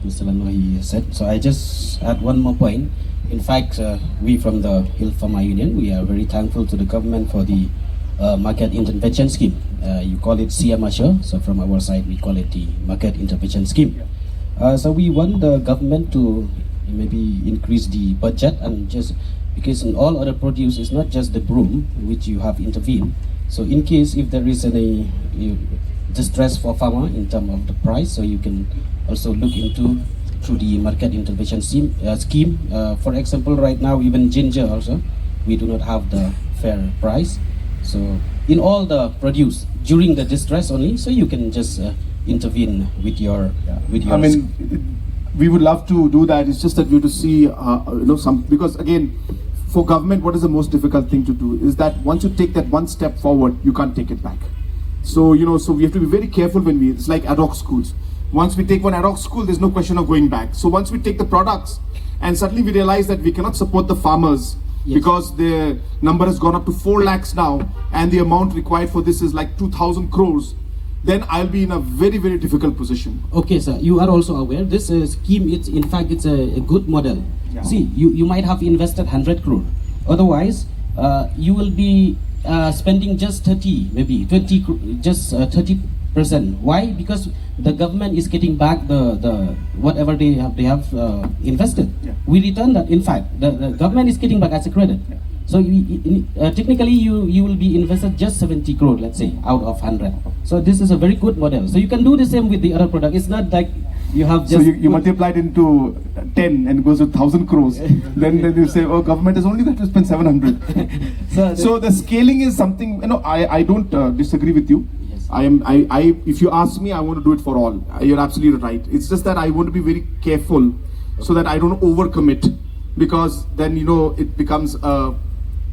Mr. Lanwai said. So I just add one more point. In fact, we from the Hill Farmer Union, we are very thankful to the government for the market intervention scheme. You call it CMASHO, so from our side we call it the market intervention scheme. So we want the government to maybe increase the budget, and just because in all other produce it's not just the broom which you have intervened. So in case if there is any distress for farmer in terms of the price, so you can also look into through the market intervention scheme. For example, right now even ginger also we do not have the fair price. So in all the produce during the distress only, so you can just intervene with your I mean, we would love to do that. It's just that we have to see, some, because again, for government, what is the most difficult thing to do is that once you take that one step forward, you can't take it back. So, so we have to be very careful when it's like ad hoc schools. Once we take one ad hoc school, there's no question of going back. So once we take the products and suddenly we realize that we cannot support the farmers, yes, because the number has gone up to 4 lakhs now and the amount required for this is like 2,000 crores, then I'll be in a very, very difficult position. Okay, sir. You are also aware this scheme, it's in fact it's a good model. Yeah. See, you might have invested 100 crore. Otherwise, you will be spending just 30, maybe 20, just 30%. Why? Because the government is getting back the whatever they have invested. Yeah. We return that. In fact, the government is getting back as a credit. Yeah. So technically you will be invested just 70 crore, let's say, out of 100. So this is a very good model. So you can do the same with the other product. It's not like you have just... So you multiply it into 10 and it goes to 1,000 crores. then you say, oh, government is only going to spend 700. So the scaling is something, I don't disagree with you. Yes. If you ask me, I want to do it for all. You're absolutely right. It's just that I want to be very careful so that I don't overcommit, because then, it becomes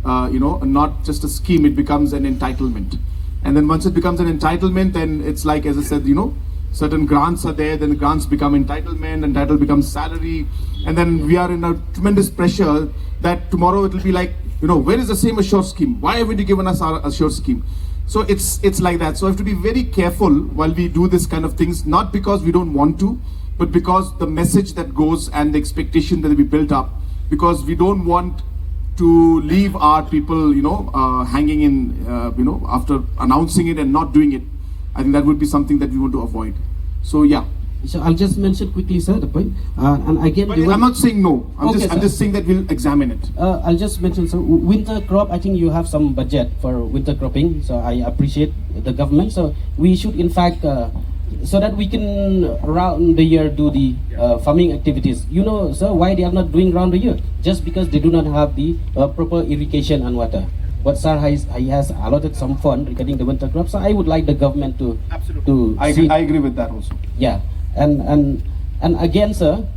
not just a scheme, it becomes an entitlement. And then once it becomes an entitlement, then it's like, as I said, certain grants are there, then the grants become entitlement, and title becomes salary. And then we are in a tremendous pressure that tomorrow it will be like, where is the same assured scheme? Why haven't you given us our assured scheme? So it's like that. So I have to be very careful while we do this kind of things, not because we don't want to, but because the message that goes and the expectation that we built up, because we don't want to leave our people, hanging in, after announcing it and not doing it. I think that would be something that we want to avoid. So yeah. So I'll just mention quickly, sir, the point. And again, I'm not saying no. I'm just saying that we'll examine it. I'll just mention, so winter crop, I think you have some budget for winter cropping. So I appreciate the government. So we should, in fact, so that we can around the year do the farming activities. Sir, why they are not doing round the year? Just because they do not have the proper irrigation and water. But sir he has allotted some fund regarding the winter crops. So I would like the government to absolutely. I agree with that also. Yeah, and again, sir,